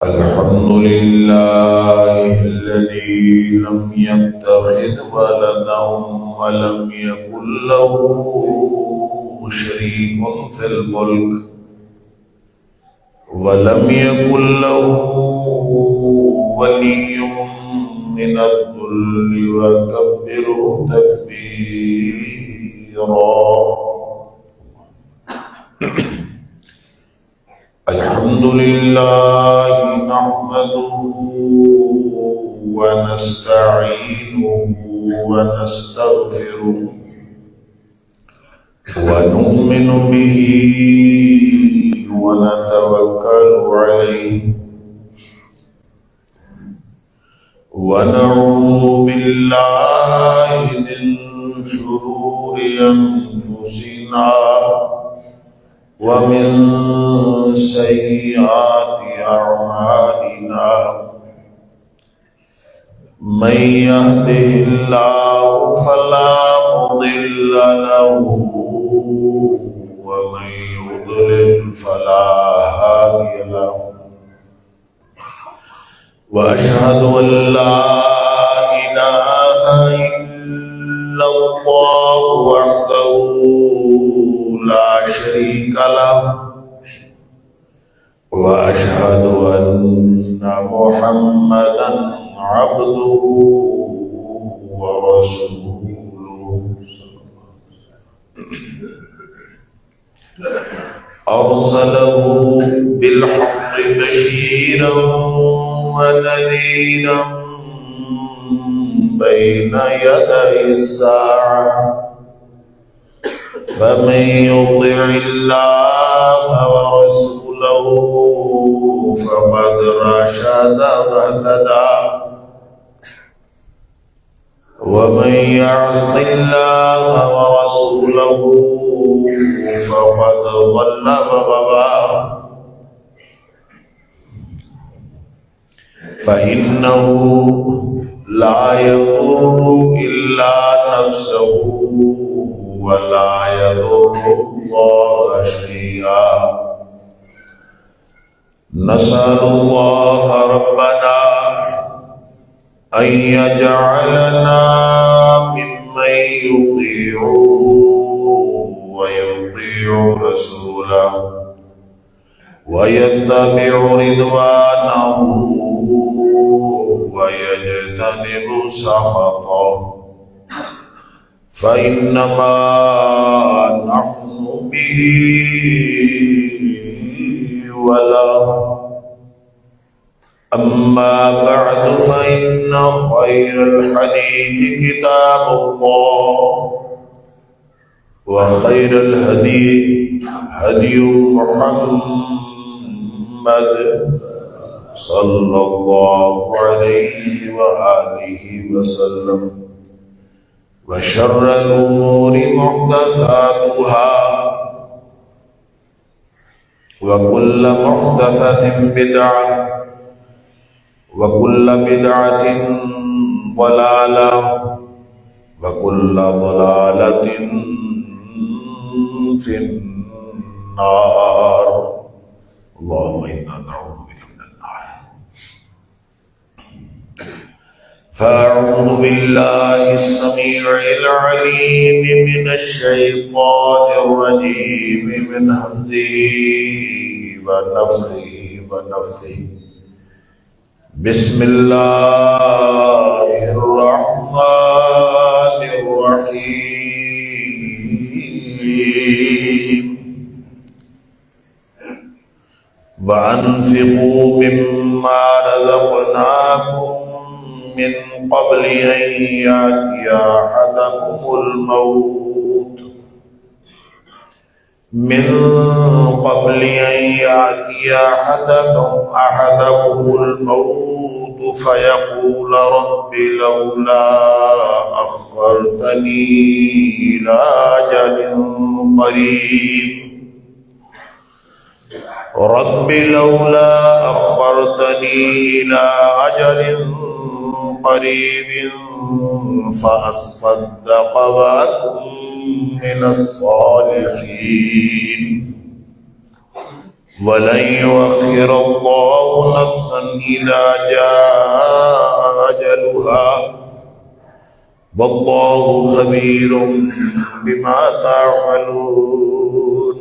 الحمد لله الذي لم يتخذ ولدا ولم يكن له شريك في الملك ولم يكن له ولي من الذل وكبره تكبيرا. الحمد لله نحمده ونستعينه ونستغفره ونؤمن به ونتوكل عليه ونعوذ بالله من شرور أنفسنا ومن سيئات أعمالنا. من يهده الله فلا مضل له ومن يضلل فلا هادي له. وأشهد أن لا إله إلا الله وحده لا شريك له وأشهد أن محمدا عبده ورسوله. أرسله بالحق بشيرا ونذيرا بين يدي الساعة. فمن يطع الله ورسوله فقد رشد واهتدى ومن يعص الله ورسوله فقد ضل وغوى. فإنه لا يضر إلا نفسه ولا يضر الله شيئا. نسأل الله ربنا أن يجعلنا ممن يطيع ويطيع رسوله ويتبع رضوانه ويجتنب سخطه. فإنما نحن به وله. أما بعد فإن خير الحديث كتاب الله وخير الهدي هدي محمد صلى الله عليه وآله وسلم. وشر الأمور محدثاتها وكل محدثة بدعة وكل بدعة ضلالة وكل ضلالة في النار. اللهم إنا نعوذ بك من النار. فأعوذ بالله السميع العليم من الشيطان الرجيم من همزه ونفخه ونفثه. بسم الله الرحمن الرحيم. وأنفقوا مما رزقناكم من قبل أن يأتي أحدكم الموت من قبل أن يأتي أحدكم الموت فيقول رب لولا أخرتني إلى أجل قريب رب لولا أخرتني إلى أجل قريب فأصدق وأكن من الصالحين. وَلَن يُؤَخِّرَ اللَّهُ نَفْسًا إِذَا جَاءَ أَجَلُهَا وَاللَّهُ خَبِيرٌ بِمَا تَعْمَلُونَ۔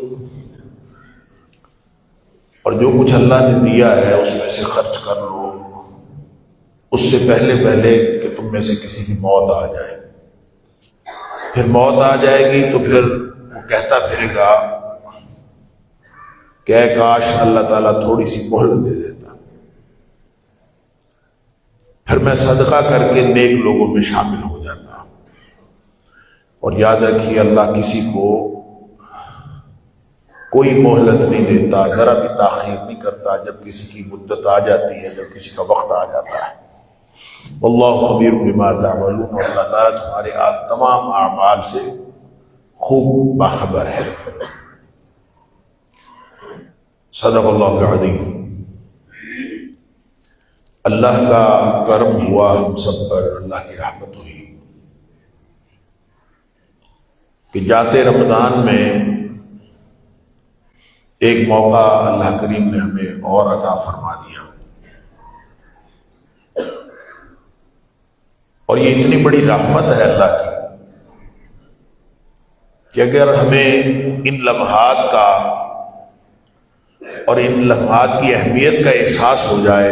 اور جو کچھ اللہ نے دیا ہے اس میں سے خرچ کر لو، اس سے پہلے کہ تم میں سے کسی کی موت آ جائے۔ پھر موت آ جائے گی تو پھر وہ کہتا پھرے گا کہ اے کاش اللہ تعالیٰ تھوڑی سی مہلت دے دیتا، پھر میں صدقہ کر کے نیک لوگوں میں شامل ہو جاتا۔ اور یاد رکھیے اللہ کسی کو کوئی مہلت نہیں دیتا، ذرا بھی تاخیر نہیں کرتا جب کسی کی مدت آ جاتی ہے، جب کسی کا وقت آ جاتا ہے۔ واللہ خبیر بما تعملون، اور اللہ تعالیٰ تمہارے تمام اعمال سے خوب باخبر ہے۔ صدق اللہ العظیم۔ اللہ کا کرم ہوا ہم سب پر، اللہ کی رحمت ہوئی کہ جاتے رمضان میں ایک موقع اللہ کریم نے ہمیں اور عطا فرما دیا، اور یہ اتنی بڑی رحمت ہے اللہ کی کہ اگر ہمیں ان لمحات کا اور ان لمحات کی اہمیت کا احساس ہو جائے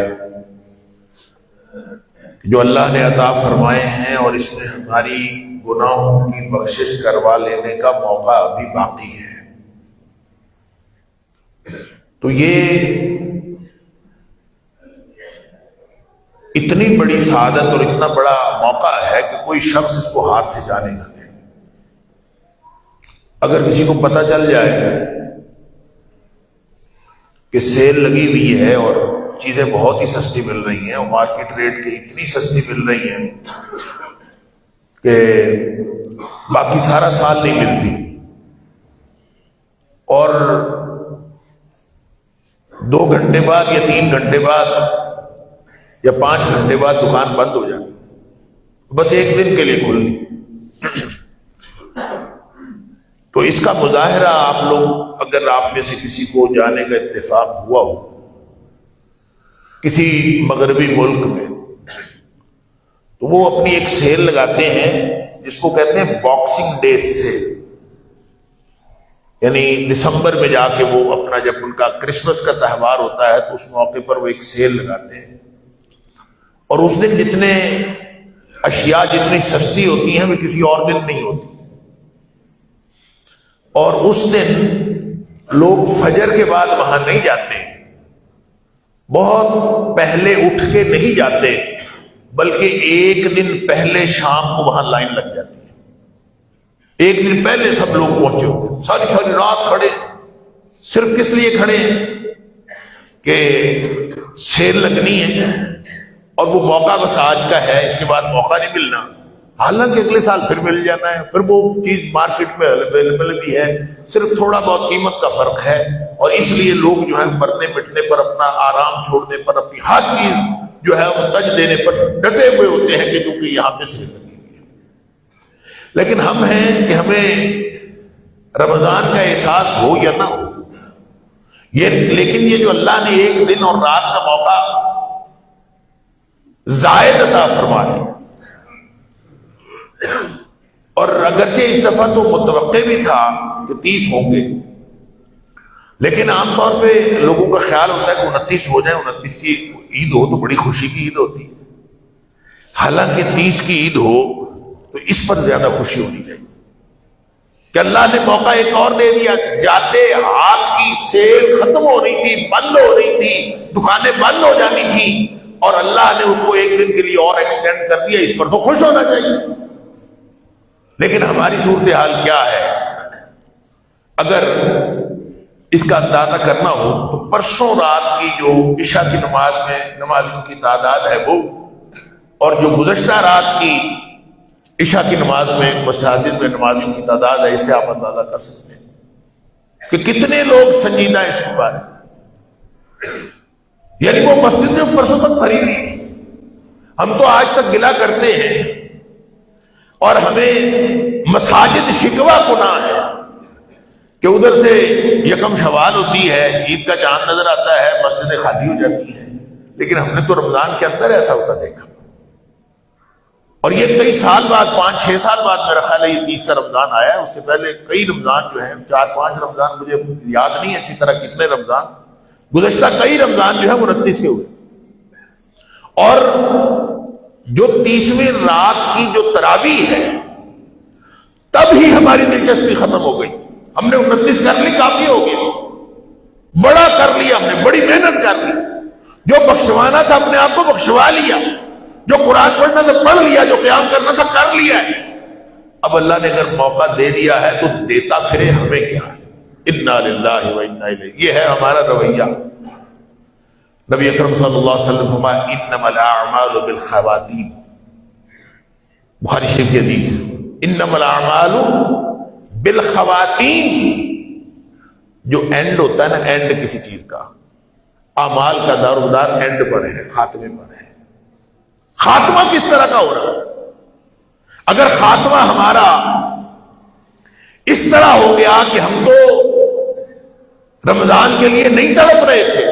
جو اللہ نے عطا فرمائے ہیں، اور اس میں ہماری گناہوں کی بخشش کروا لینے کا موقع ابھی باقی ہے، تو یہ اتنی بڑی سعادت اور اتنا بڑا موقع ہے کہ کوئی شخص اس کو ہاتھ سے جانے نہ دے۔ اگر کسی کو پتہ چل جائے کہ سیل لگی ہوئی ہے اور چیزیں بہت ہی سستی مل رہی ہیں، اور مارکیٹ ریٹ کی اتنی سستی مل رہی ہیں کہ باقی سارا سال نہیں ملتی، اور 2 گھنٹے بعد یا 3 گھنٹے بعد یا 5 گھنٹے بعد دکان بند ہو جاتی، بس ایک دن کے لیے کھلنی، تو اس کا مظاہرہ آپ لوگ، اگر آپ میں سے کسی کو جانے کا اتفاق ہوا ہو کسی مغربی ملک میں، تو وہ اپنی ایک سیل لگاتے ہیں جس کو کہتے ہیں باکسنگ ڈے سیل، یعنی دسمبر میں جا کے وہ اپنا، جب ان کا کرسمس کا تہوار ہوتا ہے تو اس موقع پر وہ ایک سیل لگاتے ہیں، اور اس دن جتنے اشیاء جتنی سستی ہوتی ہیں وہ کسی اور دن نہیں ہوتی، اور اس دن لوگ فجر کے بعد وہاں نہیں جاتے، بہت پہلے اٹھ کے نہیں جاتے، بلکہ ایک دن پہلے شام کو وہاں لائن لگ جاتی ہے، ایک دن پہلے سب لوگ پہنچے ہوتے ہیں، ساری رات کھڑے، صرف کس لیے کھڑے ہیں کہ سیل لگنی ہے، اور وہ موقع بس آج کا ہے، اس کے بعد موقع نہیں ملنا، حالانکہ اگلے سال پھر مل جانا ہے، پھر وہ چیز مارکیٹ میں اویلیبل بھی ہے، صرف تھوڑا بہت قیمت کا فرق ہے، اور اس لیے لوگ جو ہے مرنے مٹنے پر، اپنا آرام چھوڑنے پر، اپنی ہر چیز جو ہے وہ تج دینے پر ڈٹے ہوئے ہوتے ہیں کہ کیونکہ یہاں پہ سیل لگی ہوئی ہے۔ لیکن ہم ہیں کہ ہمیں رمضان کا احساس ہو یا نہ ہو، لیکن یہ جو اللہ نے ایک دن اور رات کا موقع زائد عطا فرما دیا، اور اگرچہ اس دفعہ تو متوقع بھی تھا کہ 30 ہوں گے، لیکن عام طور پہ لوگوں کا خیال ہوتا ہے کہ 29 ہو جائے، 29 کی عید ہو تو بڑی خوشی کی عید ہوتی ہے، حالانکہ 30 کی عید ہو تو اس پر زیادہ خوشی ہونی چاہیے کہ اللہ نے موقع ایک اور دے دیا، جاتے ہاتھ کی سیل ختم ہو رہی تھی، بند ہو رہی تھی، دکانیں بند ہو جانی تھی، اور اللہ نے اس کو ایک دن کے لیے اور ایکسٹینڈ کر دیا، اس پر تو خوش ہونا چاہیے۔ لیکن ہماری صورتحال کیا ہے؟ اگر اس کا اندازہ کرنا ہو تو پرسوں رات کی جو عشاء کی نماز میں نمازیوں کی تعداد ہے وہ، اور جو گزشتہ رات کی عشاء کی نماز میں مساجد میں نمازیوں کی تعداد ہے، اس سے آپ اندازہ کر سکتے ہیں کہ کتنے لوگ سنجیدہ اس کے بارے میں، یعنی وہ مسجد میں پرسوں تک بھری نہیں، ہم تو آج تک گلہ کرتے ہیں اور ہمیں مساجد شکوہ گناہ ہے کہ ادھر سے یکم شوال ہوتی ہے، عید کا چاند نظر آتا ہے، مسجدیں خالی ہو جاتی ہیں، لیکن ہم نے تو رمضان کے اندر ایسا ہوتا دیکھا. اور یہ کئی سال بعد، 5-6 سال بعد میرا خیال ہے یہ 30 کا رمضان آیا ہے. اس سے پہلے کئی رمضان جو ہیں، 4-5 رمضان، مجھے یاد نہیں اچھی طرح کتنے رمضان، گزشتہ کئی رمضان جو ہے 29 کے ہوئے. اور جو 30ویں رات کی جو تراویح ہے تب ہی ہماری دلچسپی ختم ہو گئی. ہم نے 29 کر لی، کافی ہو گیا، بڑا کر لیا، ہم نے بڑی محنت کر لی، جو بخشوانا تھا اپنے آپ کو بخشوا لیا، جو قرآن پڑھنا تھا پڑھ لیا، جو قیام کرنا تھا کر لیا ہے. اب اللہ نے اگر موقع دے دیا ہے تو دیتا پھرے ہمیں کیا ہے. انا للہ و انا الیہ، یہ ہے ہمارا رویہ. نبی اکرم صلی اللہ علیہ وسلم فرمایا انما الاعمال بالخواتیم، بخاری شریف کی حدیث، انما الاعمال بالخواتیم. جو اینڈ ہوتا ہے نا، اینڈ کسی چیز کا، اعمال کا دار و مدار اینڈ پر ہے، خاتمے پر ہے. خاتمہ کس طرح کا ہو رہا ہے؟ اگر خاتمہ ہمارا اس طرح ہو گیا کہ ہم تو رمضان کے لیے نہیں تڑپ رہے تھے،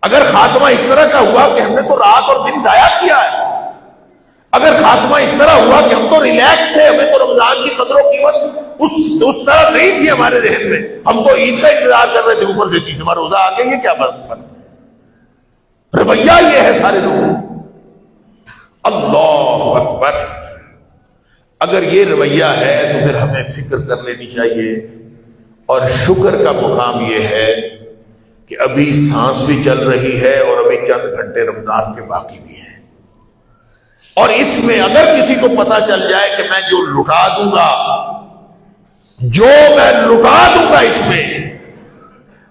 اگر خاتمہ اس طرح کا ہوا کہ ہم نے تو رات اور دن ضائع کیا ہے، اگر خاتمہ اس طرح ہوا کہ ہم تو ریلیکس تھے، ہمیں تو رمضان کی قدر و قیمت اس طرح نہیں تھی ہمارے ذہن میں، ہم تو عید کا انتظار کر رہے تھے، اوپر سے 30واں روزہ آ گیا، یہ کیا بات؟ رویہ یہ ہے سارے لوگوں. اللہ اکبر. اگر یہ رویہ ہے تو پھر ہمیں فکر کر لینی چاہیے. اور شکر کا مقام یہ ہے کہ ابھی سانس بھی چل رہی ہے اور ابھی چند گھنٹے رمضان کے باقی بھی ہیں. اور اس میں اگر کسی کو پتا چل جائے کہ میں جو لٹا دوں گا اس میں،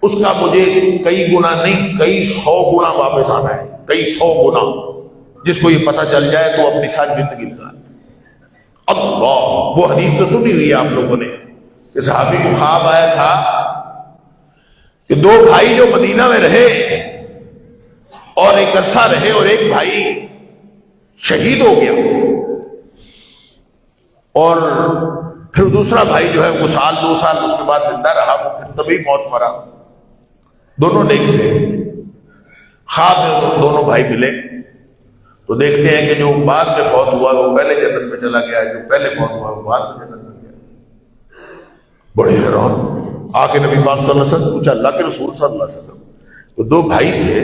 اس کا مجھے کئی گنا نہیں، کئی 100 گنا واپس آنا ہے، کئی 100 گنا. جس کو یہ پتا چل جائے تو اپنی ساری زندگی لگا. اللہ، وہ حدیث تو سنی ہوئی ہے آپ لوگوں نے کہ صحابی کو خواب آیا تھا کہ 2 بھائی جو مدینہ میں رہے اور ایک عرصہ رہے اور ایک بھائی شہید ہو گیا، اور پھر دوسرا بھائی جو ہے وہ 1-2 سال اس کے بعد زندہ رہا، وہ پھر تبھی موت مرا. دونوں نیک تھے. خواب میں دونوں بھائی ملے تو دیکھتے ہیں کہ جو بعد میں فوت ہوا وہ پہلے جنت میں چلا گیا، جو پہلے فوت ہوا وہ بعد میں جنت میں گیا. بڑے حیران. آ کے نبی پاک صلی اللہ علیہ وسلم پوچھا، اللہ کے رسول صلی اللہ علیہ وسلم، تو 2 بھائی تھے،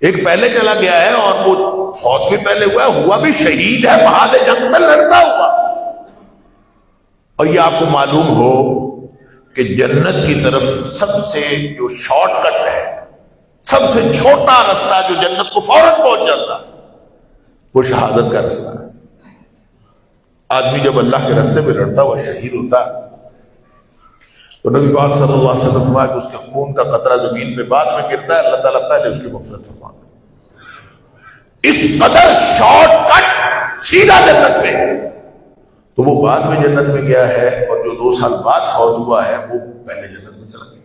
ایک پہلے چلا گیا ہے اور وہ فوت بھی پہلے ہوا بھی شہید ہے، بہاد جنگ میں لڑتا ہوا، اور یہ آپ کو معلوم ہو کہ جنت کی طرف سب سے جو شارٹ کٹ ہے، سب سے چھوٹا راستہ جو جنت کو فوراً پہنچ جاتا ہے، وہ شہادت کا راستہ ہے. آدمی جب اللہ کے راستے میں لڑتا ہوا شہید ہوتا ہے تو نبی پاک صلی اللہ علیہ وسلم فرمایا کہ اس کے خون کا قطرہ زمین پہ بعد میں گرتا ہے، اللہ تعالیٰ پہلے اس کی مغفرت فرماتا ہے. اس قدر شارٹ کٹ سیدھا جنت میں. تو وہ بعد میں جنت میں گیا ہے، اور جو 2 سال بعد فوت ہوا ہے وہ پہلے جنت میں چلا گیا.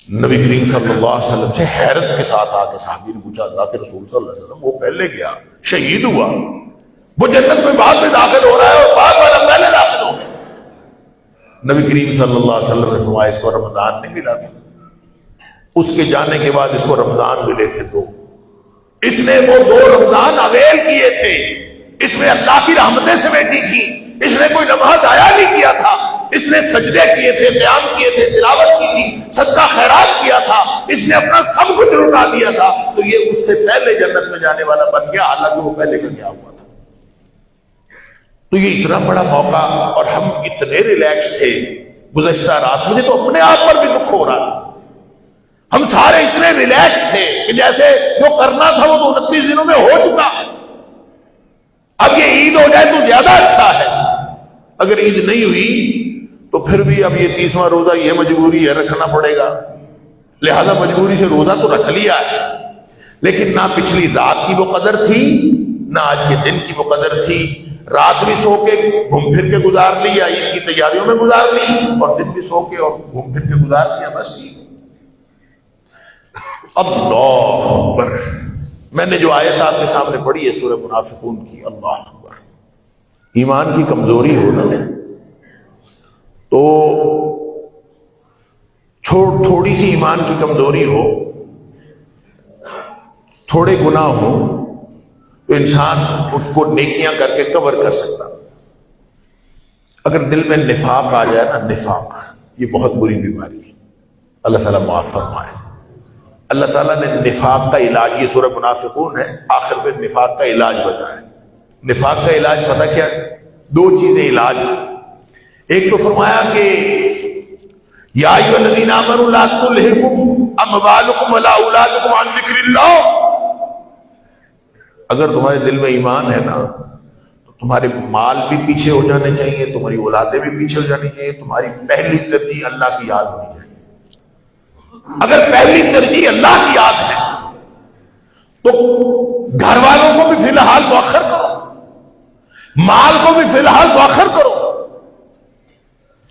نبی کریم صلی اللہ علیہ وسلم سے حیرت کے ساتھ آ کے صحابی نے پوچھا، اللہ کے رسول صلی اللہ علیہ وسلم، وہ پہلے گیا شہید ہوا، وہ جنت میں بعد میں داخل ہو رہا ہے اور بعد والا پہلے داخل ہو گیا. نبی کریم صلی اللہ علیہ وسلم نے فرمایا اس کو رمضان نہیں ملا تھا، اس کے جانے کے بعد اس کو رمضان ملے تھے 2. اس نے وہ 2 رمضان اویل کیے تھے، اس میں اللہ کی رحمتیں سمیٹی تھی، اس نے کوئی نماز ضائع نہیں کیا تھا، اس نے سجدے کیے تھے، قیام کیے تھے، تلاوت کی تھی، صدقہ خیرات کیا تھا، اس نے اپنا سب کچھ لٹا دیا تھا. تو یہ اس سے پہلے جنت میں جانے والا بن گیا، حالانکہ وہ پہلے کا گیا ہوا تھا. تو یہ اتنا بڑا موقع، اور ہم اتنے ریلیکس تھے. گزشتہ رات مجھے تو اپنے آپ پر بھی دکھ ہو رہا تھا، ہم سارے اتنے ریلیکس تھے کہ جیسے جو کرنا تھا وہ تو 29 دنوں میں ہو چکا. اب یہ عید ہو جائے تو زیادہ اچھا ہے. اگر عید نہیں ہوئی تو پھر بھی اب یہ 30واں روزہ یہ مجبوری ہے، رکھنا پڑے گا. لہذا مجبوری سے روزہ تو رکھ لیا ہے، لیکن نہ پچھلی رات کی وہ قدر تھی، نہ آج کے دن کی وہ قدر تھی. رات بھی سو کے گھوم پھر کے گزار لی، یا عید کی تیاریوں میں گزار لی، اور دن بھی سو کے اور گھوم پھر کے گزار لیا، بس ٹھیک. اللہ اکبر. میں نے جو آیت آپ کے سامنے پڑھی ہے سورہ منافقون کی، اللہ اکبر. ایمان کی کمزوری ہو نا تو تھوڑی سی ایمان کی کمزوری ہو، تھوڑے گناہ ہو، تو انسان اس کو نیکیاں کر کے کور کر سکتا۔ اگر دل میں نفاق آ جائے نا، نفاق یہ بہت بری بیماری ہے، اللہ تعالیٰ معاف فرمائے۔ اللہ تعالیٰ نے نفاق کا علاج، یہ سورہ منافقون ہے، آخر میں نفاق کا علاج بتایا۔ نفاق کا علاج پتہ کیا ہے؟ دو چیزیں علاج۔ ایک تو فرمایا کہ یا ایھا الذین آمنوا لا تلھکم اموالکم ولا اولادکم عن ذکر اللہ۔ اگر تمہارے دل میں ایمان ہے نا تو تمہارے مال بھی پیچھے ہو جانے چاہیے، تمہاری اولادیں بھی پیچھے ہو جانی چاہیے، تمہاری پہلی ترجیح اللہ کی یاد ہونی چاہیے۔ اگر پہلی ترجیح اللہ کی یاد ہے تو گھر والوں کو بھی فی الحال مؤخر کرو، مال کو بھی فی الحال مؤخر کرو۔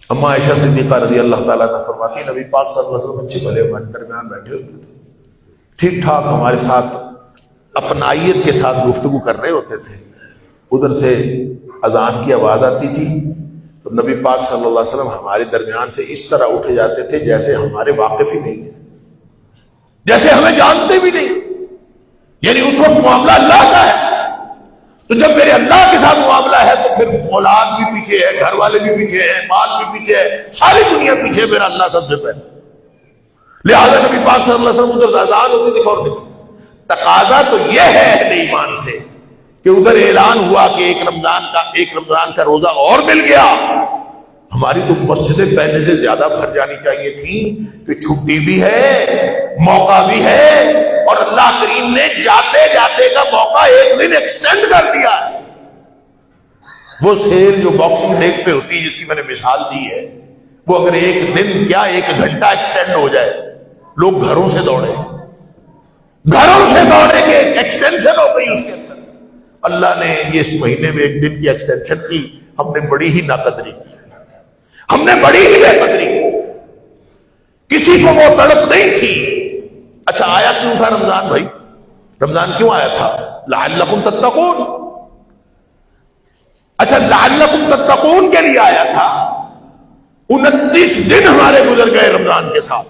اما عائشہ صدیقہ رضی اللہ تعالیٰ عنہ فرماتی ہیں، نبی پاک صلی اللہ علیہ وسلم اچھے بھلے ہمارے درمیان بیٹھے ہوتے تھے، ٹھیک ٹھاک ہمارے ساتھ اپنائیت کے ساتھ گفتگو کر رہے ہوتے تھے، ادھر سے اذان کی آواز آتی تھی تو نبی پاک صلی اللہ علیہ وسلم ہمارے درمیان سے اس طرح اٹھ جاتے تھے جیسے ہمارے واقف ہی نہیں ہیں، جیسے ہمیں جانتے بھی نہیں، یعنی اس وقت معاملہ اللہ کا ہے۔ تو جب میرے اللہ کے ساتھ معاملہ ہے تو پھر اولاد بھی پیچھے ہے، گھر والے بھی پیچھے ہیں، مال بھی پیچھے ہے، ساری دنیا پیچھے ہے، میرا اللہ سب سے پہلے۔ لہٰذا نبی پاک صلی اللہ علیہ وسلم ادھر آزاد ہوتی تھی فوراً۔ تقاضا تو یہ ہے اہل ایمان سے کہ ادھر اعلان ہوا کہ ایک رمضان کا روزہ اور مل گیا، ہماری تو مسجدیں پہلے سے زیادہ بھر جانی چاہیے تھی کہ چھٹی بھی ہے، موقع بھی ہے، اور اللہ کریم نے جاتے جاتے کا موقع ایک دن ایکسٹینڈ کر دیا ہے۔ وہ سیل جو باکسنگ ڈے پہ ہوتی ہے جس کی میں نے مثال دی ہے، وہ اگر ایک دن کیا ایک گھنٹہ ایکسٹینڈ ہو جائے، لوگ گھروں سے دوڑے کہ ایکسٹینشن ہو گئی اس کے اندر۔ اللہ نے یہ اس مہینے میں ایک دن کی ایکسٹینشن کی، ہم نے بڑی ہی ناقدری کی، ہم نے بڑی ہی بے قدری کی، کسی کو وہ تڑپ نہیں تھی۔ اچھا آیا کیوں تھا رمضان بھائی؟ رمضان کیوں آیا تھا؟ لعلکم تتقون۔ اچھا لعلکم تتقون کے لیے آیا تھا۔ 29 دن ہمارے گزر گئے رمضان کے ساتھ،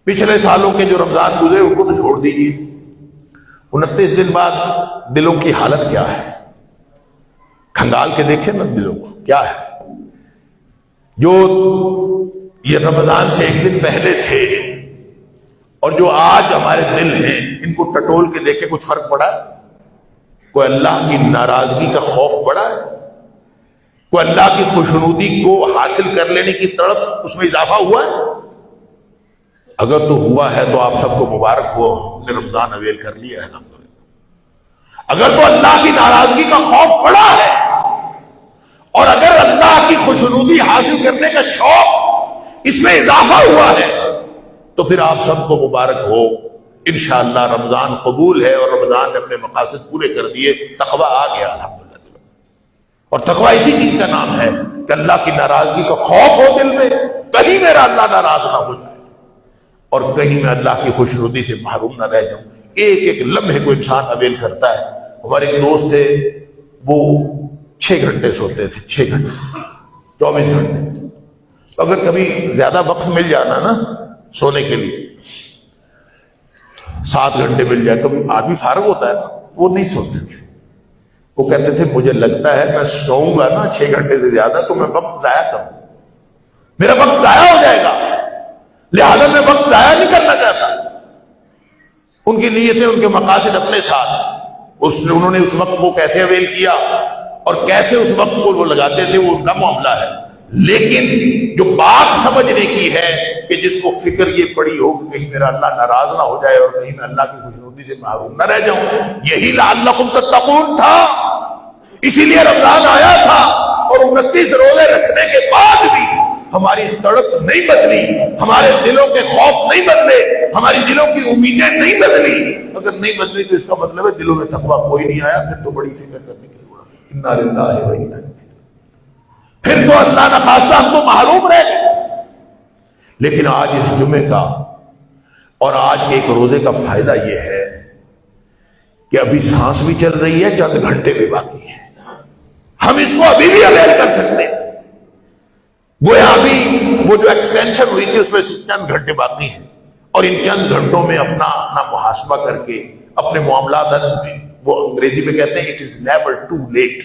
پچھلے سالوں کے جو رمضان گزرے ان کو تو چھوڑ دیجیے، 29 دن بعد دلوں کی حالت کیا ہے؟ کھنگال کے دیکھیں نا دلوں کو کیا ہے۔ جو یہ رمضان سے ایک دن پہلے تھے اور جو آج ہمارے دل ہیں، ان کو ٹٹول کے دیکھے کچھ فرق پڑا ہے؟ کوئی اللہ کی ناراضگی کا خوف پڑا ہے؟ کوئی اللہ کی خوشنودی کو حاصل کر لینے کی تڑپ اس میں اضافہ ہوا ہے؟ اگر تو ہوا ہے تو آپ سب کو مبارک ہو، ہم نے رمضان اویل کر لیا ہے الحمدللہ۔ اگر تو اللہ کی ناراضگی کا خوف پڑا ہے اور اگر اللہ کی خوشنودی حاصل کرنے کا شوق اس میں اضافہ ہوا ہے تو پھر آپ سب کو مبارک ہو، انشاءاللہ رمضان قبول ہے اور رمضان نے اپنے مقاصد پورے کر دیے، تقویٰ آ گیا الحمدللہ۔ اور تقویٰ اسی چیز کا نام ہے کہ اللہ کی ناراضگی کا خوف ہو دل میں، کہیں میرا اللہ ناراض نہ ہو جائے اور کہیں میں اللہ کی خوشنودی سے محروم نہ رہ جاؤں۔ ایک ایک لمحے کو انسان اویل کرتا ہے۔ ہمارے ایک دوست تھے، وہ 6 گھنٹے سوتے تھے، 6 گھنٹے 24 گھنٹے۔ تو اگر کبھی زیادہ وقت مل جانا نا سونے کے لیے، 7 گھنٹے مل جائے، کبھی آدمی فارغ ہوتا ہے نا، وہ نہیں سوتے تھے۔ وہ کہتے تھے مجھے لگتا ہے میں سوؤں گا نا 6 گھنٹے سے زیادہ تو میں وقت ضائع کروں، میرا وقت ضائع ہو جائے گا، لہذا میں وقت ضائع نہیں کرنا چاہتا۔ ان کی نیتیں، ان کے مقاصد اپنے ساتھ، انہوں نے اس وقت کو کیسے اویل کیا اور کیسے اس وقت کو وہ لگاتے تھے وہ ان کا معاملہ ہے۔ لیکن جو بات سمجھنے کی ہے کہ جس کو فکر یہ پڑی ہو کہ کہیں میرا اللہ ناراض نہ ہو جائے اور کہیں میں اللہ کی خوشنودی سے محروم نہ رہ جاؤں، یہی لعلکم تتقون تھا۔ اسی لیے رمضان آیا تھا اور 29 روزے رکھنے کے بعد بھی ہماری تڑپ نہیں بدلی، ہمارے دلوں کے خوف نہیں بدلے، ہماری دلوں کی امیدیں نہیں بدلی۔ اگر نہیں بدلی تو اس کا مطلب ہے دلوں میں تقویٰ کوئی نہیں آیا، پھر تو بڑی فکر کرنے کی ضرورت ہے۔ انا للہ و انا الیہ راجعون۔ پھر تو اللہ نہ خواستہ ہم تو محروم رہ گئے۔ لیکن آج اس جمعے کا اور آج کے ایک روزے کا فائدہ یہ ہے کہ ابھی سانس بھی چل رہی ہے، چند گھنٹے بھی باقی ہیں، ہم اس کو ابھی بھی اویل کر سکتے ہیں۔ گویا ابھی وہ جو ایکسٹینشن ہوئی تھی اس میں سے چند گھنٹے باقی ہیں، اور ان چند گھنٹوں میں اپنا محاسبہ کر کے اپنے معاملات، وہ انگریزی میں کہتے ہیں it is never too late.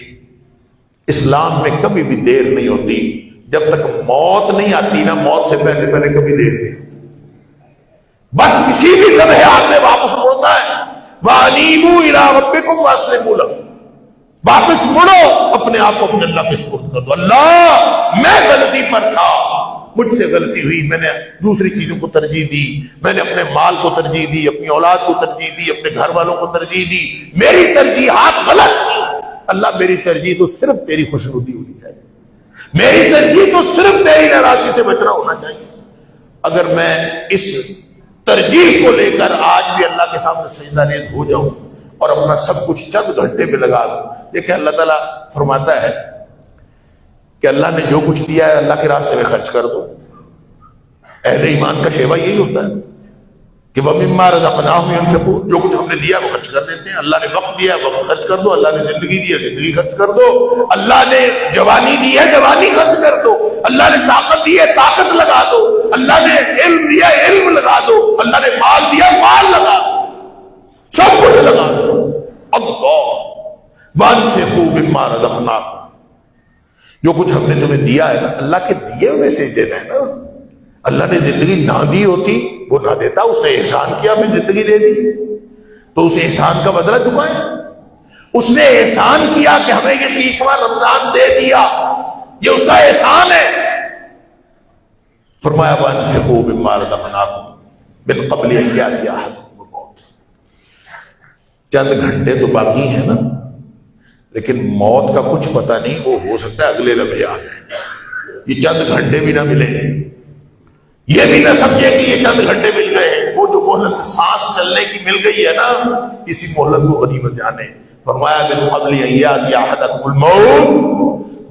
اسلام میں کبھی بھی دیر نہیں ہوتی. جب تک موت نہیں آتی نا، موت سے پہلے پہلے کبھی دیر نہیں. بس کسی بھی لمحے آدمی واپس مڑتا ہے. وَأَنِيبُوا إِلَىٰ رَبِّكُمْ وَأَسْلِمُوا لَهُ. واپس مڑو، اپنے آپ کو اپنے اللہ کے سپرد کر دو. اللہ میں غلطی پر تھا، مجھ سے غلطی ہوئی، میں نے دوسری چیزوں کو ترجیح دی، میں نے اپنے مال کو ترجیح دی، اپنی اولاد کو ترجیح دی، اپنے گھر والوں کو ترجیح دی، میری ترجیحات غلط تھی. اللہ میری ترجیح تو صرف تیری خوشنودی ہونی چاہیے، میری ترجیح تو صرف تیری ناراضگی سے بچنا ہونا چاہیے. اگر میں اس ترجیح کو لے کر آج بھی اللہ کے سامنے سجدہ ریز ہو جاؤں اور اپنا سب کچھ چند گھنٹے میں لگا دوں. دیکھیں اللہ تعالیٰ فرماتا ہے کہ اللہ نے جو کچھ دیا ہے اللہ کے راستے میں خرچ کر دو. اہل ایمان کا شیوا یہی ہوتا ہے کہ وَمِمَّا رَزَقْنَاهُمْ يُنْفِقُونَ. جو کچھ ہم نے دیا وہ خرچ کر دیتے ہیں. اللہ نے وقت دیا وقت خرچ کر دو، اللہ نے زندگی دی ہے زندگی خرچ کر دو، اللہ نے جوانی دی ہے جوانی خرچ کر دو، اللہ نے طاقت دی ہے طاقت لگا دو، اللہ نے علم دیا علم لگا دو، اللہ نے مال دیا مال لگا دو، سب کچھ لگا دو. اللہ وَأَنفِقُوا مِمَّا رَزَقْنَاكُمْ. جو کچھ ہم نے تمہیں دیا ہے نا، اللہ کے دیے ہوئے سے دینا ہے نا. اللہ نے زندگی نہ دی ہوتی وہ نہ دیتا، اس نے احسان کیا ہمیں زندگی دے دی تو اس احسان کا بدلہ چکائیں. اس نے احسان کیا کہ ہمیں یہ 30واں رمضان دے دیا، یہ اس کا احسان ہے. فرمایا وَأَنفِقُوا مِمَّا رَزَقْنَاكُمْ مِن قَبْلِ أَن يَأْتِيَ أَحَدَكُمُ الْمَوْتُ. چند گھنٹے تو باقی ہیں نا، لیکن موت کا کچھ پتہ نہیں، وہ ہو سکتا ہے اگلے لمحے آ جائے. یہ چند گھنٹے بھی نہ ملے، یہ بھی نہ سمجھے کہ یہ چند گھنٹے مل گئے. وہ جو مہلت سانس چلنے کی مل گئی ہے نا، کسی مہلت کو غنیمت جانے. فرمایا من قبل ان یاتی احدکم الموت.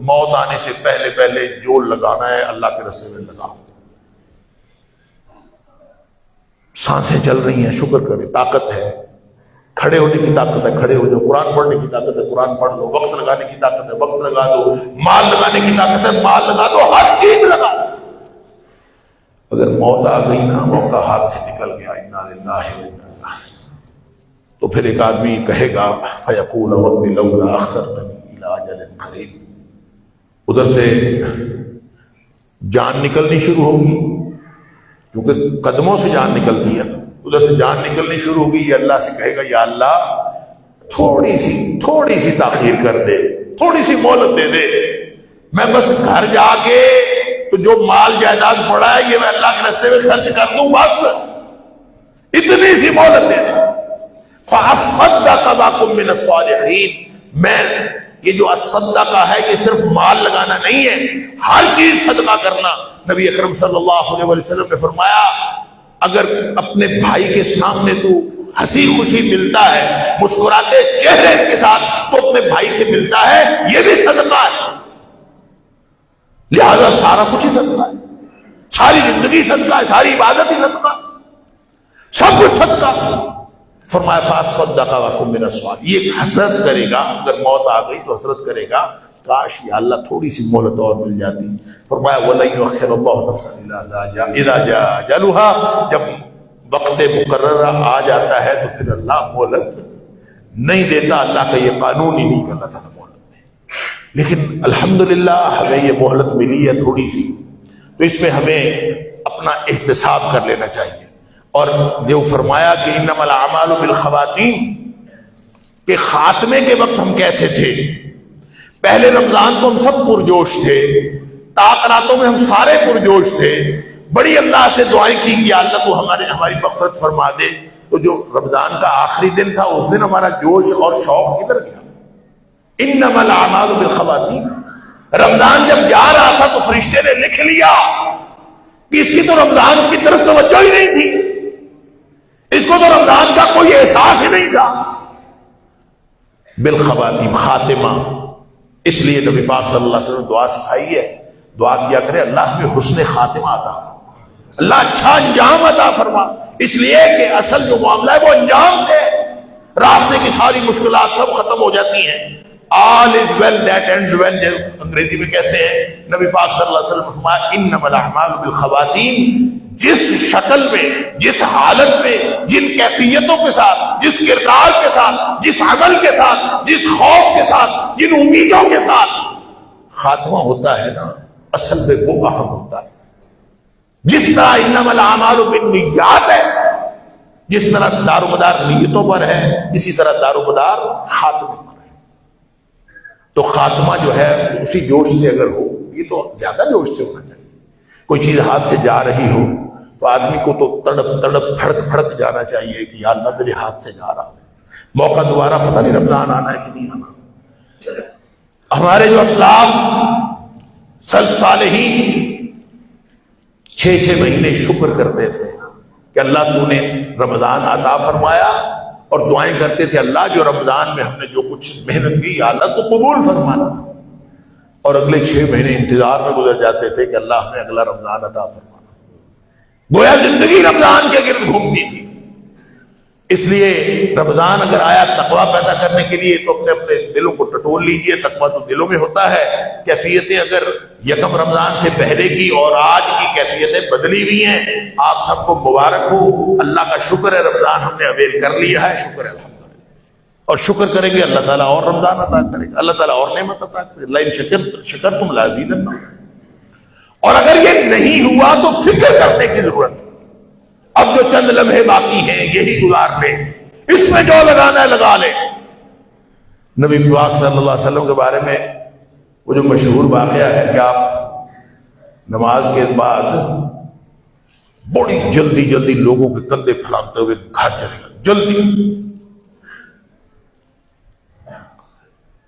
موت آنے سے پہلے پہلے جو لگانا ہے اللہ کے راستے میں لگاؤ. سانسیں چل رہی ہیں شکر کرے، طاقت ہے، کھڑے ہونے کی طاقت ہے کھڑے ہو جاؤ، قرآن پڑھنے کی طاقت ہے قرآن پڑھ لو، وقت لگانے کی طاقت ہے وقت لگا دو، مال لگانے کی طاقت ہے مال لگا دو، ہر چیز لگا دو. اگر موت آ گئی نا، موقع ہاتھ سے نکل گیا، انا للہ و انا الیہ، تو پھر ایک آدمی کہے گا فیقول رب لولا اخرتنی الی اجل قریب. ادھر سے جان نکلنی شروع ہوگی، کیونکہ قدموں سے جان نکلتی ہے، ادھر سے جان نکلنی شروع ہوگی. یہ اللہ سے کہے گا یا اللہ تھوڑی سی تاخیر کر دے، تھوڑی سی مہلت دے دے، میں بس گھر جا کے تو جو مال جائیداد پڑا ہے یہ میں اللہ کے راستے میں خرچ کر دوں، بس اتنی سی مہلت دے دے. فَأَصَّدَّقَ وَأَكُن مِّنَ الصَّالِحِينَ. میں یہ جو اصدقہ ہے یہ صرف مال لگانا نہیں ہے، ہر چیز صدقہ کرنا. نبی اکرم صلی اللہ علیہ وسلم نے فرمایا اگر اپنے بھائی کے سامنے تو ہنسی خوشی ملتا ہے مسکراتے چہرے کے ساتھ تو اپنے بھائی سے ملتا ہے، یہ بھی صدقہ ہے. لہذا سارا کچھ ہی صدقہ ہے، ساری زندگی صدقہ ہے، ساری عبادت ہی صدقہ، سب کچھ صدقہ. فرمایا فَأَصَّدَّقَ وَأَكُن مِّنَ الصَّالِحِينَ. یہ حسرت کرے گا، اگر موت آ گئی تو حسرت کرے گا کاش یا اللہ تھوڑی سی مہلت اور مل جاتی. فرمایا وَلَن يُؤَخِّرَ اللَّهُ نَفْسًا إِذَا جَاءَ أَجَلُهَا. جب وقت مقررہ آ جاتا ہے تو پھر اللہ مہلت نہیں دیتا. اللہ کا یہ قانون ہی نہیں کہ اللہ تعالیٰ مہلت دے. لیکن الحمدللہ ہمیں یہ مہلت ملی ہے تھوڑی سی، تو اس میں ہمیں اپنا احتساب کر لینا چاہیے. اور جو فرمایا کہ انما الاعمال بالخواتیم، کہ خاتمے کے وقت ہم کیسے تھے. پہلے رمضان کو ہم سب پرجوش تھے، تعاقراتوں میں ہم سارے پرجوش تھے، بڑی اللہ سے دعائیں کی کہ اللہ تو ہماری مغفرت فرما دے. تو جو رمضان کا آخری دن تھا اس دن ہمارا جوش اور شوق کدھر گیا. انما الاعمال بالخواتیم. رمضان جب جا رہا تھا تو فرشتے نے لکھ لیا کہ اس کی تو رمضان کی طرف توجہ ہی نہیں تھی، اس کو تو رمضان کا کوئی احساس ہی نہیں تھا. بالخواتیم خاتمہ. اس لیے نبی پاک صلی اللہ علیہ وسلم دعا سکھائی ہے، دعا کیا کرے اللہ ہمیں حسن خاتمہ عطا فرما، اللہ اچھا انجام عطا فرما. اس لیے کہ اصل جو معاملہ ہے وہ انجام سے، راستے کی ساری مشکلات سب ختم ہو جاتی ہیں. all is well that ends well جو انگریزی میں کہتے ہیں. نبی پاک صلی اللہ علیہ وسلم نے فرمایا انما الاعمال بالخواتیم. جس شکل میں، جس حالت میں، جن کیفیتوں کے ساتھ، جس کردار کے ساتھ، جس عمل کے ساتھ، جس خوف کے ساتھ، جن امیدوں کے ساتھ خاتمہ ہوتا ہے نا، اصل میں وہ اہم ہوتا ہے. جس طرح انما الاعمال بالنیات ہے، جس طرح دار و مدار نیتوں پر ہے، اسی طرح دار و مدار خاتمے پر ہے. تو خاتمہ جو ہے اسی جوش سے اگر ہو، یہ تو زیادہ جوش سے ہونا چاہیے. کوئی چیز ہاتھ سے جا رہی ہو تو آدمی کو تو تڑپ تڑپ پھڑک پھڑک جانا چاہیے کہ یا اللہ میرے ہاتھ سے جا رہا ہے، موقع دوبارہ پتہ نہیں رمضان آنا ہے کہ نہیں آنا. ہمارے جو اسلاف سلف صالحین 6 مہینے شکر کرتے تھے کہ اللہ تو نے رمضان عطا فرمایا، اور دعائیں کرتے تھے اللہ جو رمضان میں ہم نے جو کچھ محنت کی یا اللہ تو قبول فرمانا. اور اگلے 6 مہینے انتظار میں گزر جاتے تھے کہ اللہ ہمیں اگلا رمضان عطا فرمانا. گویا زندگی رمضان کے گرد گھومتی تھی. اس لیے رمضان اگر آیا تقویٰ پیدا کرنے کے لیے تو اپنے اپنے دلوں کو ٹٹول لیجئے. تقویٰ تو دلوں میں ہوتا ہے. کیفیتیں اگر یکم رمضان سے پہلے کی اور آج کی کیفیتیں بدلی ہوئی ہیں. آپ سب کو مبارک ہو. اللہ کا شکر ہے رمضان ہم نے اویل کر لیا ہے. شکر ہے الحمدللہ. اور شکر کریں گے اللہ تعالیٰ اور رمضان عطا کرے گا، اللہ تعالیٰ اور نعمت عطا کرے گا. لئن شکرتم لازیدنکم. اور اگر یہ نہیں ہوا تو فکر کرنے کی ضرورت ہے. اب جو چند لمحے باقی ہیں یہی گزار لیں، اس میں جو لگانا ہے لگا لیں. نبی پاک صلی اللہ علیہ وسلم کے بارے میں وہ جو مشہور واقعہ ہے کہ آپ نماز کے بعد بڑی جلدی جلدی لوگوں کے کندھے پھیلاتے ہوئے گھر چلے گئے. جلدی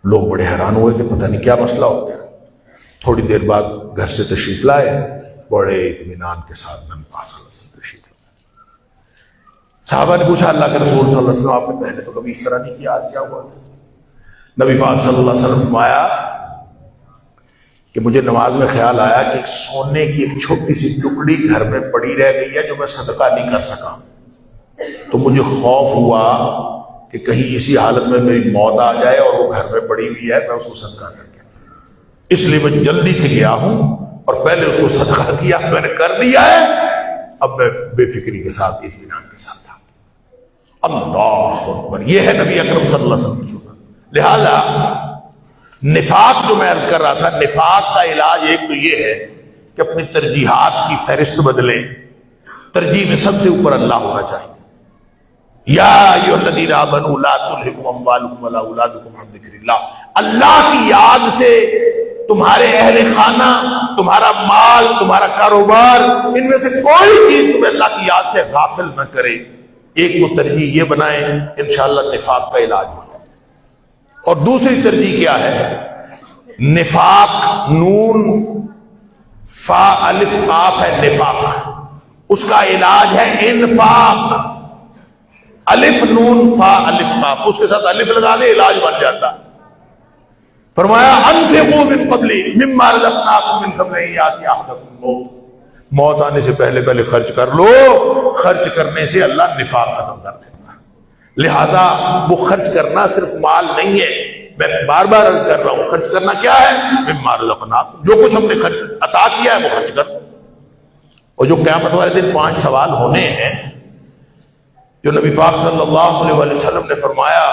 لوگ بڑے حیران ہوئے کہ پتہ نہیں کیا مسئلہ ہو گیا. تھوڑی دیر بعد گھر سے تشریف لائے، بڑے اطمینان کے ساتھ نبی پاک صلی اللہ علیہ وسلم تشریف لائے. صحابہ نے پوچھا اللہ کے رسول صلی اللہ علیہ وسلم آپ نے پہلے تو کبھی اس طرح نہیں کیا، آج کیا ہوا؟ نبی پاک صلی اللہ علیہ وسلم فرمایا کہ مجھے نماز میں خیال آیا کہ ایک سونے کی ایک چھوٹی سی ٹکڑی گھر میں پڑی رہ گئی ہے جو میں صدقہ نہیں کر سکا. تو مجھے خوف ہوا کہ کہیں اسی حالت میں میری موت آ جائے اور وہ گھر میں پڑی ہوئی ہے، میں اس کو صدقہ کر کے، اس لیے میں جلدی سے گیا ہوں اور پہلے اس کو صدقہ کیا. میں نے کر دیا ہے، اب میں بے فکری کے ساتھ اطمینان کے ساتھ تھا. اللہ اکبر. یہ ہے نبی اکرم صلی اللہ علیہ وسلم کی سنت. لہذا نفاق جو میں عرض کر رہا تھا، نفاق کا علاج ایک تو یہ ہے کہ اپنی ترجیحات کی فہرست بدلیں. ترجیح میں سب سے اوپر اللہ ہونا چاہیے. یا ایھا الذین آمنوا لا تلھکم اموالکم ولا اولادکم عن ذکر اللہ. اللہ کی یاد سے تمہارے اہل خانہ، تمہارا مال، تمہارا کاروبار، ان میں سے کوئی چیز تمہیں اللہ کی یاد سے غافل نہ کرے. ایک تو ترجیح یہ بنائیں، انشاءاللہ نفاق کا علاج ہوگا. اور دوسری ترجیح کیا ہے؟ نفاق نون فا الف قاف ہے نفاق، اس کا علاج ہے انفاق. الف نون فا الف قاف، اس کے ساتھ الف لگا دے علاج بن جاتا. فرمایا انفقوا من قبل مما رزقناکم من قبل ان یاتی احدکم الموت. موت آنے سے پہلے پہلے خرچ کر لو. خرچ کرنے سے اللہ نفاق ختم کر دیتا ہے. لہذا وہ خرچ کرنا صرف مال نہیں ہے. میں بار بار عرض کر رہا ہوں، خرچ کرنا کیا ہے؟ مما رزقناکم، جو کچھ ہم نے عطا کیا ہے وہ خرچ کر. اور جو قیامت والے دن 5 سوال ہونے ہیں، جو نبی پاک صلی اللہ علیہ وسلم نے فرمایا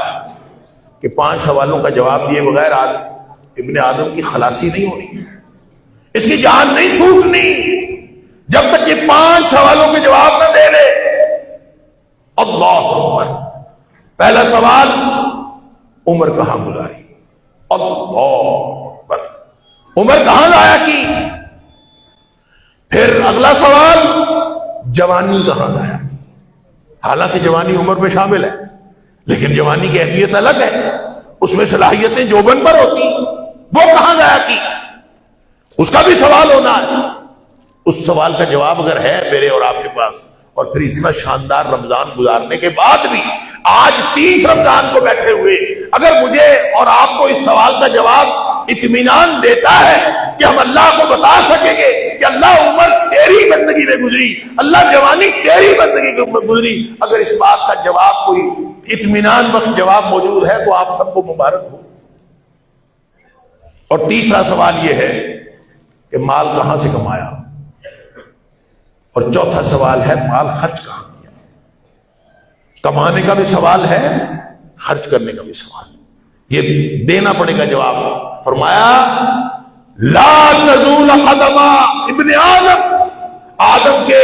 کہ 5 سوالوں کا جواب دیے بغیر ابن آدم کی خلاصی نہیں ہونی، اس کی جان نہیں چھوٹنی جب تک یہ 5 سوالوں کے جواب نہ دے لے. اللہ اکبر. پہلا سوال، عمر کہاں گزاری؟ اللہ اکبر. عمر کہاں ضائع کی؟ پھر اگلا سوال، جوانی کہاں ضائع کی؟ حالانکہ جوانی عمر میں شامل ہے، لیکن جوانی کی اہمیت الگ ہے. اس میں صلاحیتیں جوبن پر ہوتی ہیں، وہ کہاں ضائع کی؟ اس کا بھی سوال ہونا ہے. اس سوال کا جواب اگر ہے میرے اور آپ کے پاس، اور پھر اتنا شاندار رمضان گزارنے کے بعد بھی آج 30 رمضان کو بیٹھے ہوئے اگر مجھے اور آپ کو اس سوال کا جواب اطمینان دیتا ہے کہ ہم اللہ کو بتا سکیں گے کہ اللہ عمر تیری بندگی میں گزری، اللہ جوانی تیری بندگی میں گزری، اگر اس بات کا جواب کوئی اطمینان بخش جواب موجود ہے تو آپ سب کو مبارک ہو. اور تیسرا سوال یہ ہے کہ مال کہاں سے کمایا، اور چوتھا سوال ہے مال خرچ کہاں کیا۔ کمانے کا بھی سوال ہے، خرچ کرنے کا بھی سوال ہے، یہ دینا پڑے گا جواب۔ فرمایا لا تزول قدم ابن آدم کے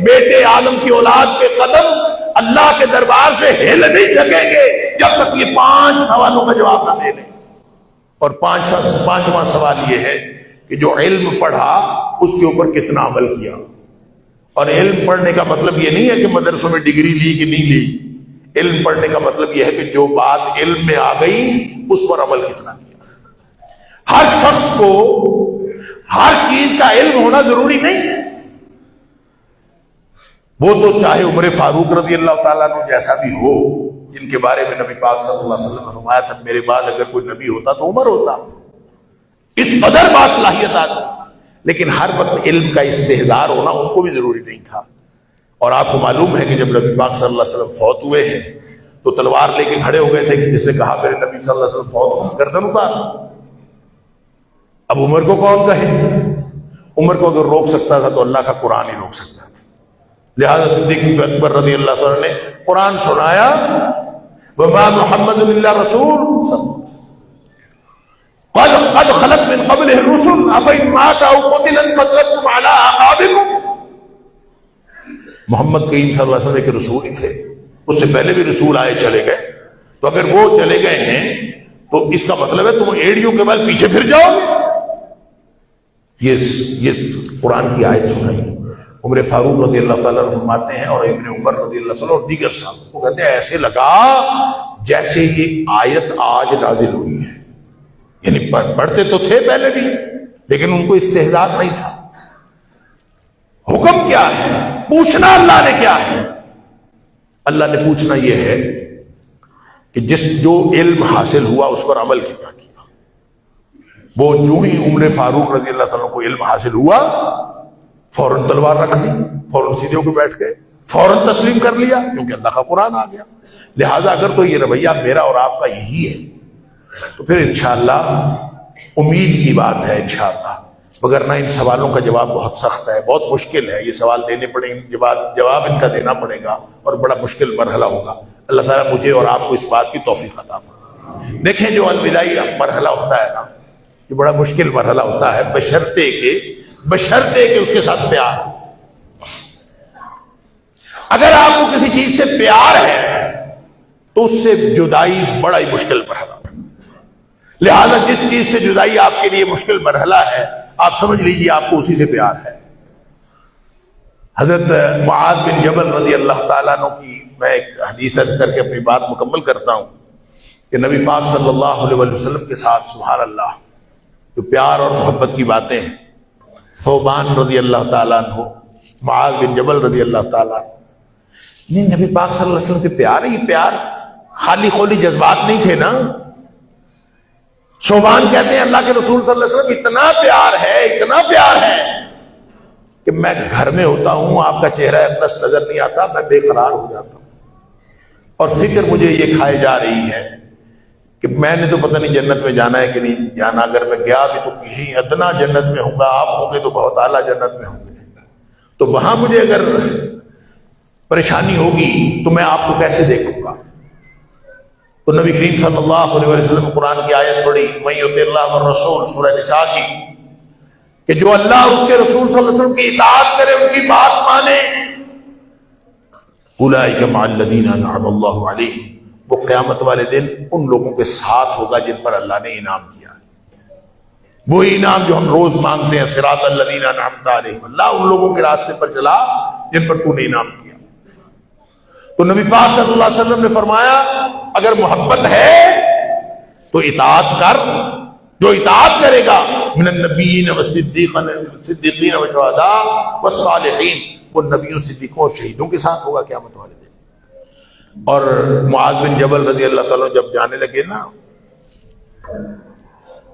بیٹے، آدم کی اولاد کے قدم اللہ کے دربار سے ہل نہیں سکیں گے جب تک یہ 5 سوالوں کا جواب نہ دے لیں۔ اور پانچواں سوال یہ ہے کہ جو علم پڑھا اس کے اوپر کتنا عمل کیا۔ اور علم پڑھنے کا مطلب یہ نہیں ہے کہ مدرسوں میں ڈگری لی کہ نہیں لی، علم پڑھنے کا مطلب یہ ہے کہ جو بات علم میں آ گئی اس پر عمل کتنا کیا۔ ہر شخص کو ہر چیز کا علم ہونا ضروری نہیں، وہ تو چاہے عمر فاروق رضی اللہ تعالیٰ عنہ جیسا بھی ہو، جن کے بارے میں نبی پاک صلی اللہ علیہ وسلم نے فرمایا تھا میرے بعد اگر کوئی نبی ہوتا تو عمر ہوتا، اس قدر باصلاحیت آدمی، لیکن ہر وقت علم کا استحضار ہونا ان کو بھی ضروری نہیں تھا۔ اور آپ کو معلوم ہے کہ جب نبی پاک صلی اللہ علیہ وسلم فوت ہوئے ہیں تو تلوار لے کے کھڑے ہو گئے تھے کہ جس نے کہا میرے نبی صلی اللہ علیہ وسلم فوت ہو، گردن اتار۔ اب عمر کو کون کہے؟ عمر کو اگر روک سکتا تھا تو اللہ کا قرآن ہی روک سکتا تھا، لہذا صدیق اکبر رضی اللہ عنہ نے قرآن سنایا، وما محمد الا رسول قد خلت من قبلہ الرسل افإن مات او قتل انقلبتم على اعقابکم۔ محمد کریم صلی اللہ علیہ وسلم کے رسول ہی تھے، اس سے پہلے بھی رسول آئے چلے گئے، تو اگر وہ چلے گئے ہیں تو اس کا مطلب ہے تم ایڑیوں کے بل پیچھے پھر جاؤ گے۔ یہ قرآن کی آیت سنائی۔ عمر فاروق رضی اللہ تعالیٰ عنہ فرماتے ہیں، اور ابن عمر رضی اللہ تعالیٰ اور دیگر صاحب وہ کہتے ہیں ایسے لگا جیسے یہ آیت آج نازل ہوئی ہے، یعنی پڑھتے تو تھے پہلے بھی لیکن ان کو استحضار نہیں تھا۔ حکم کیا ہے؟ پوچھنا اللہ نے کیا ہے؟ اللہ نے پوچھنا یہ ہے کہ جو علم حاصل ہوا اس پر عمل کتنا کیا۔ وہ جو ہی عمر فاروق رضی اللہ تعالیٰ کو علم حاصل ہوا فوراً تلوار رکھ دی، فوراً سیدھے ہو کے بیٹھ گئے، فوراً تسلیم کر لیا کیونکہ اللہ کا قرآن آ گیا۔ لہٰذا اگر تو یہ رویہ میرا اور آپ کا یہی ہے تو پھر انشاءاللہ امید کی بات ہے انشاءاللہ، مگر نہ ان سوالوں کا جواب بہت سخت ہے، بہت مشکل ہے، یہ سوال دینے پڑیں گے، جواب ان کا دینا پڑے گا اور بڑا مشکل مرحلہ ہوگا۔ اللہ تعالیٰ مجھے اور آپ کو اس بات کی توفیق عطا فرمائے۔ دیکھیں جو الوداعی مرحلہ ہوتا ہے نا، یہ بڑا مشکل مرحلہ ہوتا ہے، بشرطے کہ اس کے ساتھ پیار ہو۔ اگر آپ کو کسی چیز سے پیار ہے تو اس سے جدائی بڑا ہی مشکل مرحلہ ہے، لہذا جس چیز سے جدائی آپ کے لیے مشکل مرحلہ ہے آپ سمجھ لیجیے آپ کو اسی سے پیار ہے۔ حضرت معاذ بن جبل رضی اللہ تعالیٰ عنہ کی میں ایک حدیث عرض کر کے اپنی بات مکمل کرتا ہوں کہ نبی پاک صلی اللہ علیہ وسلم کے ساتھ سبحان اللہ جو پیار اور محبت کی باتیں ہیں، ثوبان رضی اللہ تعالیٰ عنہ، معاذ بن جبل رضی اللہ تعالیٰ عنہ، نہیں نبی پاک صلی اللہ علیہ وسلم کے پیار ہے، یہ پیار خالی خولی جذبات نہیں تھے نا۔ ثوبان کہتے ہیں اللہ کے رسول صلی اللہ علیہ وسلم اتنا پیار ہے کہ میں گھر میں ہوتا ہوں آپ کا چہرہ اقدس نظر نہیں آتا، میں بے قرار ہو جاتا ہوں اور فکر مجھے یہ کھائے جا رہی ہے کہ میں نے تو پتہ نہیں جنت میں جانا ہے کہ نہیں جانا، اگر میں گیا بھی تو کہیں ادنا جنت میں ہوں گا، آپ ہوں گے تو بہت اعلیٰ جنت میں ہوں گے، تو وہاں مجھے اگر پریشانی ہوگی تو میں آپ کو کیسے دیکھوں گا۔ تو نبی کریم صلی اللہ علیہ وسلم قرآن کی آیت پڑھی من یطع اللہ والرسول سورہ نساء کی، کہ جو اللہ اور اس کے رسول صلی اللہ علیہ وسلم کی اطاعت کرے، ان کی بات مانے، اولئک مع الذین انعم اللہ علیہم، وہ قیامت والے دن ان لوگوں کے ساتھ ہوگا جن پر اللہ نے انعام کیا ہے، وہی انعام جو ہم روز مانگتے ہیں، صراط الذین انعمت علیہم، اللہ ان لوگوں کے راستے پر چلا جن پر تو نے انعام کیا۔ تو نبی پاک صلی اللہ علیہ وسلم نے فرمایا اگر محبت ہے تو اطاعت کر، جو اطاعت کرے گا من النبیین والصدیقین والشہداء والصالحین، وہ نبیوں صدیقوں اور شہیدوں کے ساتھ ہوگا قیامت والے دن۔ اور معاذ بن جبل رضی اللہ تعالیٰ جب جانے لگے نا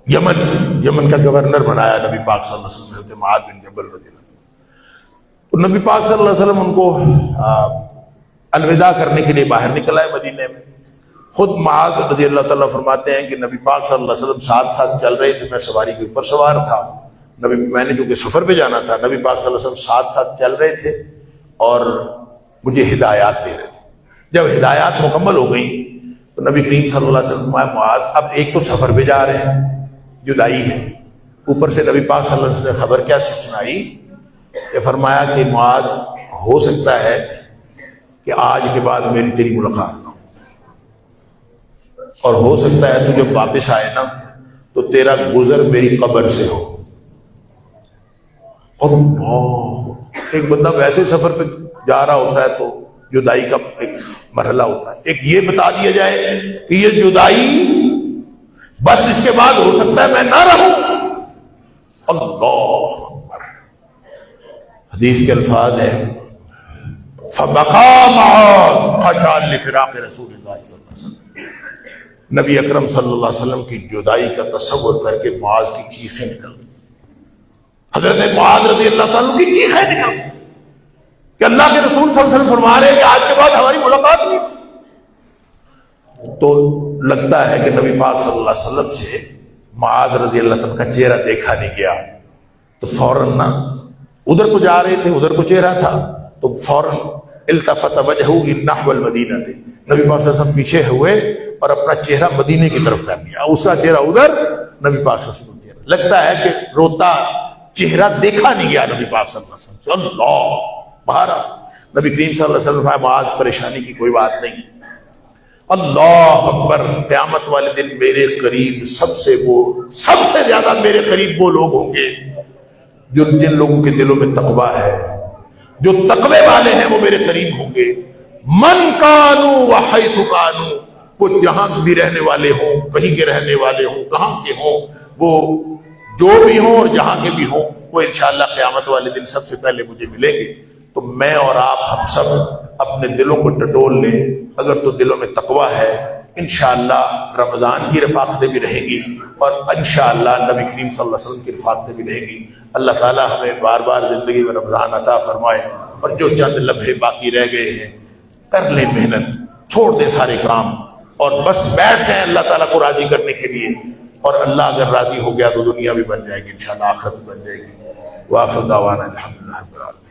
یمن کا گورنر بنایا نبی پاک صلی اللہ علیہ وسلم نے معاذ بن جبل رضی اللہ تعالیٰ، تو نبی پاک صلی اللہ علیہ وسلم ان کو الوداع کرنے کے لیے باہر نکل آئے مدینے میں، خود معاذ رضی اللہ تعالیٰ فرماتے ہیں کہ نبی پاک صلی اللہ علیہ وسلم ساتھ ساتھ چل رہے تھے، میں سواری کے اوپر سوار تھا، میں نے چونکہ سفر پہ جانا تھا، نبی پاک صلی اللہ علیہ وسلم ساتھ ساتھ چل رہے تھے اور مجھے ہدایات دے رہے تھے۔ جب ہدایات مکمل ہو گئی تو نبی کریم صلی اللہ علیہ وسلم معاذ اب ایک تو سفر پہ جا رہے ہیں، جدائی ہے، اوپر سے نبی پاک صلی اللہ علیہ وسلم نے خبر کیا سنائی کہ فرمایا کہ معاذ ہو سکتا ہے کہ آج کے بعد میری تیری ملاقات نہ ہو، اور ہو سکتا ہے تو جب واپس آئے نا تو تیرا گزر میری قبر سے ہو۔ اور ایک بندہ ویسے سفر پہ جا رہا ہوتا ہے تو جدائی کا ایک مرحلہ ہوتا ہے، ایک یہ بتا دیا جائے کہ یہ جدائی بس اس کے بعد ہو سکتا ہے میں نہ رہوں۔ اللہ اکبر، حدیث کے الفاظ ہیں فبقى معاذ خشعا لفراق رسول اللہ صلی اللہ علیہ وسلم، نبی اکرم صلی اللہ علیہ وسلم کی جدائی کا تصور کر کے معاذ کی چیخیں نکل گئی، حضرت معاذ رضی اللہ تعالیٰ کی چیخیں نکل گئی کہ اللہ کے رسول صلی اللہ علیہ وسلم فرما رہے ہیں کہ آج کے بعد ہماری ملاقات نہیں۔ تو لگتا ہے کہ نبی پاک صلی اللہ علیہ وسلم سے معاذ رضی اللہ تعالیٰ کا چہرہ دیکھا نہیں گیا، تو فوراً نا ادھر کو جا رہے تھے، ادھر کو چہرہ تھا، تو فوراً التفت وجهه نحو المدینہ تھے، نبی پاک صلی اللہ علیہ وسلم پیچھے ہوئے اور اپنا چہرہ مدینے کی طرف کر لیا، اس کا چہرہ ادھر، نبی پاک صلی اللہ علیہ وسلم لگتا ہے کہ روتا چہرہ دیکھا نہیں گیا نبی پاک صلی اللہ علیہ وسلم۔ اللہ بہارا نبی کریم صلی اللہ علیہ وسلم فرمایا معاذ پریشانی کی کوئی بات نہیں، اللہ اکبر، قیامت والے دن میرے قریب سب سے زیادہ میرے قریب وہ لوگ ہوں گے جن لوگوں کے دلوں میں تقویٰ ہے، جو تقوی والے ہیں، وہ میرے قریب ہوں گے۔ من کانوا وحیث کانوا، وہ جہاں بھی رہنے والے ہوں، کہیں کے رہنے والے ہوں، کہاں کے ہوں، وہ جو بھی ہوں اور جہاں کے بھی ہوں، وہ انشاءاللہ قیامت والے دن سب سے پہلے مجھے ملیں گے۔ تو میں اور آپ ہم سب اپنے دلوں کو ٹٹول لیں، اگر تو دلوں میں تقویٰ ہے انشاءاللہ رمضان کی رفاقتیں بھی رہیں گی، اور انشاءاللہ نبی کریم صلی اللہ علیہ وسلم کی رفاقتیں بھی رہیں گی۔ اللہ تعالیٰ ہمیں بار بار زندگی میں رمضان عطا فرمائے، اور جو چند لمحے باقی رہ گئے ہیں کر لیں محنت، چھوڑ دیں سارے کام اور بس بیٹھ جائیں اللہ تعالیٰ کو راضی کرنے کے لیے، اور اللہ اگر راضی ہو گیا تو دنیا بھی بن جائے گی انشاءاللہ، آخرت بھی بن جائے گی۔ وآخر دعوانا الحمدللہ رب العالمین۔